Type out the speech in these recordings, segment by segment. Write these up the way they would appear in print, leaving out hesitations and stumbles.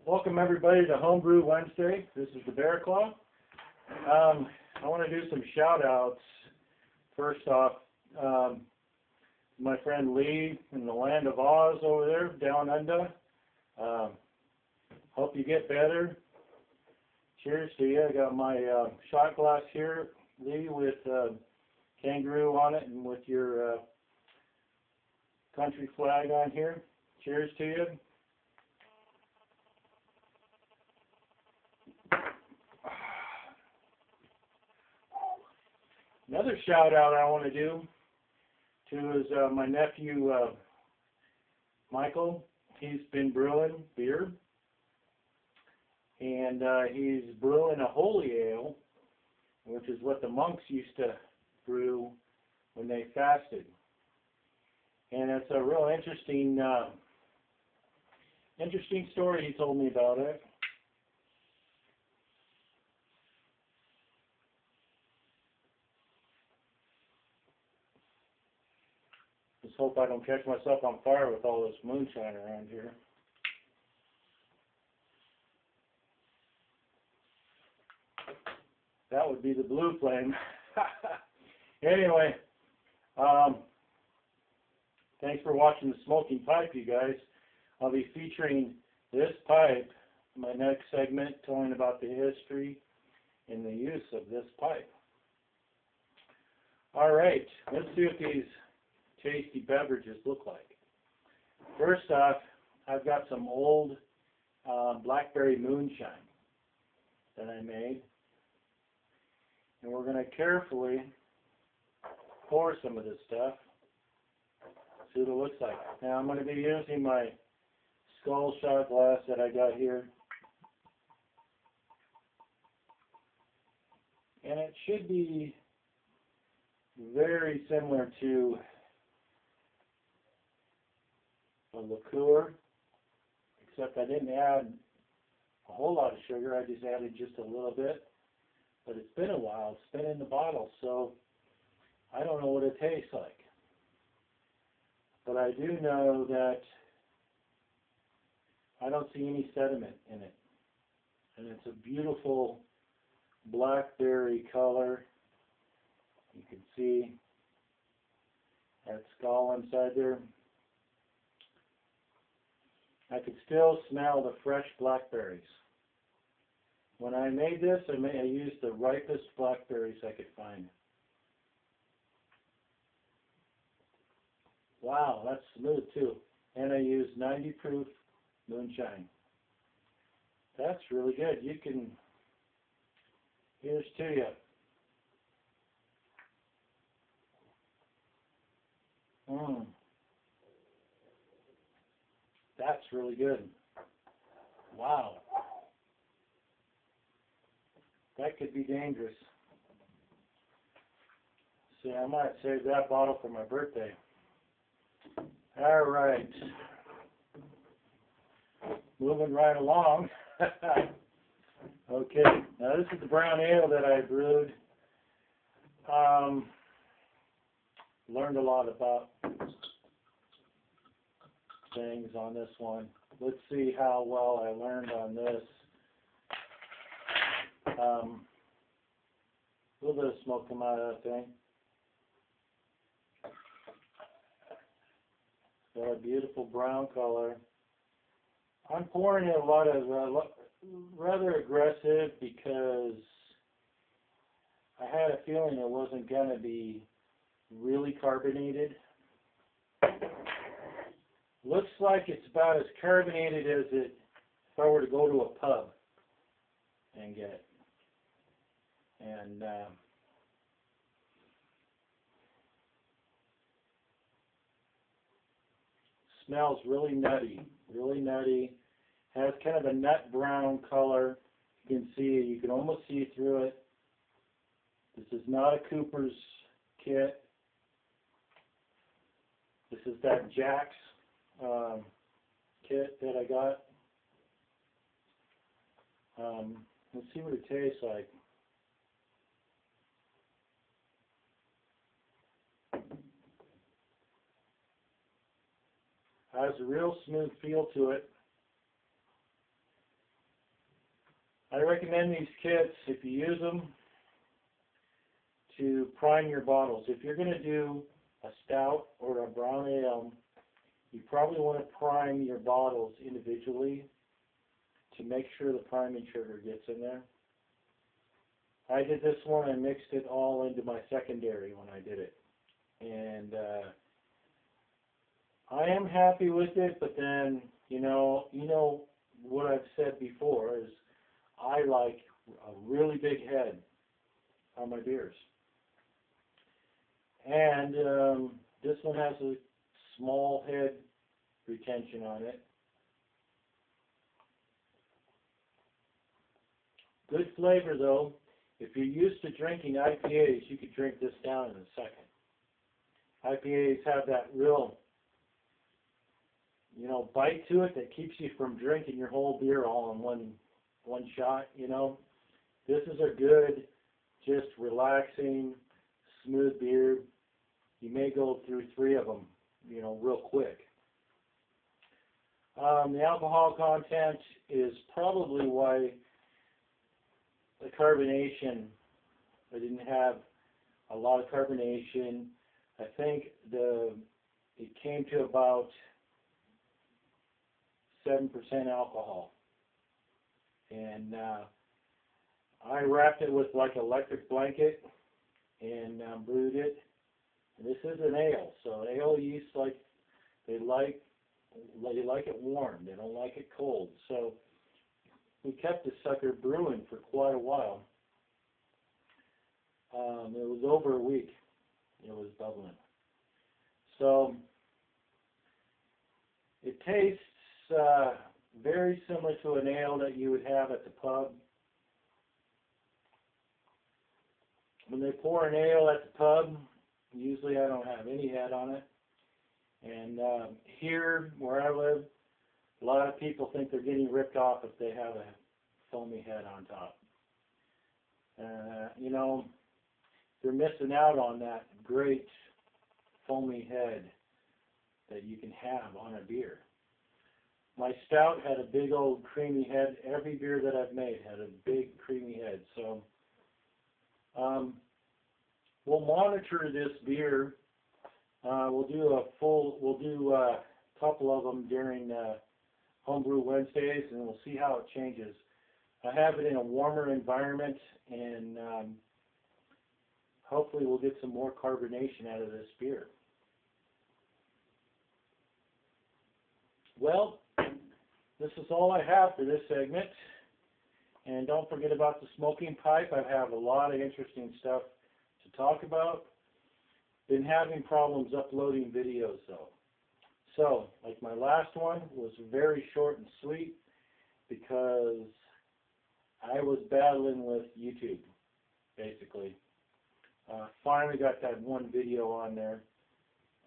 Welcome everybody to Homebrew Wednesday. This is the Bear Claw. I want to do some shout outs. First off, my friend Lee in the land of Oz over there, down under. Hope you get better. Cheers to you. I got my shot glass here, Lee, with kangaroo on it and with your country flag on here. Cheers to you. Another shout out I want to do to is my nephew Michael. He's been brewing beer, and he's brewing a holy ale, which is what the monks used to brew when they fasted. And it's a real interesting story he told me about it. Just hope I don't catch myself on fire with all this moonshine around here. That would be the blue flame. Anyway, thanks for watching the smoking pipe, you guys. I'll be featuring this pipe in my next segment, telling about the history and the use of this pipe. All right, let's see what these tasty beverages look like. First off, I've got some old blackberry moonshine that I made, and we're going to carefully pour some of this stuff, see what it looks like. Now I'm going to be using my skull shot glass that I got here, and it should be very similar to a liqueur, except I didn't add a whole lot of sugar. I just added just a little bit, but it's been a while. It's been in the bottle, so I don't know what it tastes like. But I do know that I don't see any sediment in it, and it's a beautiful blackberry color. You can see that skull inside there. I could still smell the fresh blackberries. When I made this, I used the ripest blackberries I could find. Wow, that's smooth too. And I used 90 proof moonshine. That's really good. You can, here's to you. That's really good. Wow. That could be dangerous. See, I might save that bottle for my birthday. All right. Moving right along. Okay. Now this is the brown ale that I brewed. Learned a lot about things on this one. Let's see how well I learned on this. A little bit of smoke come out of that thing. Got a beautiful brown color. I'm pouring it a lot of rather aggressive because I had a feeling it wasn't going to be really carbonated. Looks like it's about as carbonated as if I were to go to a pub and get it. And smells really nutty, has kind of a nut brown color. You can see, you can almost see through it. This is not a Cooper's kit. This is that Jack's kit that I got. Let's see what it tastes like. Has a real smooth feel to it. I recommend these kits, if you use them, to prime your bottles. If you're going to do a stout or a brown ale, you probably want to prime your bottles individually to make sure the priming sugar gets in there. I did this one, I mixed it all into my secondary when I did it. And I am happy with it, but then, you know what I've said before is I like a really big head on my beers. And this one has a small head retention on it. Good flavor though. If you're used to drinking IPAs, you could drink this down in a second. IPAs have that real, bite to it that keeps you from drinking your whole beer all in one shot, This is a good, just relaxing, smooth beer. You may go through 3 of them, real quick. The alcohol content is probably why the carbonation, I didn't have a lot of carbonation. I think it came to about 7% alcohol. And I wrapped it with like an electric blanket and brewed it. And this is an ale, so ale yeast they like it warm. They don't like it cold. So we kept this sucker brewing for quite a while. It was over a week. It was bubbling. So it tastes very similar to an ale that you would have at the pub. When they pour an ale at the pub, usually I don't have any head on it. And here, where I live, a lot of people think they're getting ripped off if they have a foamy head on top. They're missing out on that great foamy head that you can have on a beer. My stout had a big old creamy head. Every beer that I've made had a big creamy head. So we'll monitor this beer. We'll do a couple of them during Homebrew Wednesdays, and we'll see how it changes. I have it in a warmer environment, and hopefully we'll get some more carbonation out of this beer. Well, this is all I have for this segment. And don't forget about the smoking pipe. I have a lot of interesting stuff to talk about. Been having problems uploading videos though. So, like my last one was very short and sweet because I was battling with YouTube, basically. Finally got that one video on there.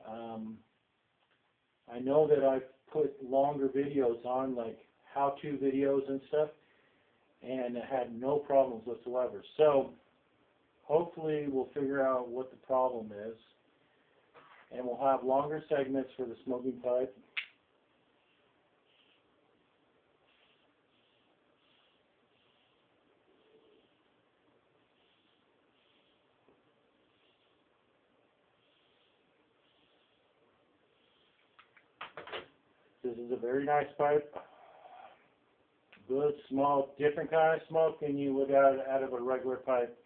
I know that I've put longer videos on, like how-to videos and stuff, and I had no problems whatsoever. So, hopefully we'll figure out what the problem is, and we'll have longer segments for the smoking pipe. This is a very nice pipe. Good smoke, different kind of smoke than you would out of a regular pipe.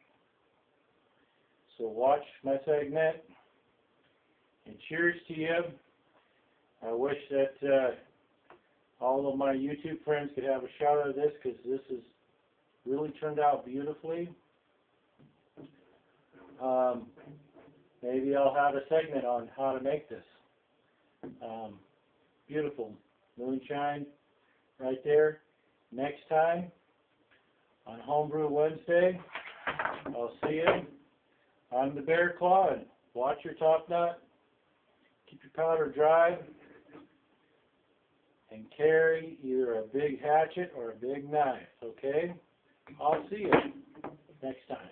So watch my segment, and cheers to you. I wish that all of my YouTube friends could have a shot of this, because this has really turned out beautifully. Maybe I'll have a segment on how to make this. Beautiful moonshine right there. Next time on Homebrew Wednesday, I'll see you. I'm the Bear Claw, and watch your top nut. Keep your powder dry, and carry either a big hatchet or a big knife, okay? I'll see you next time.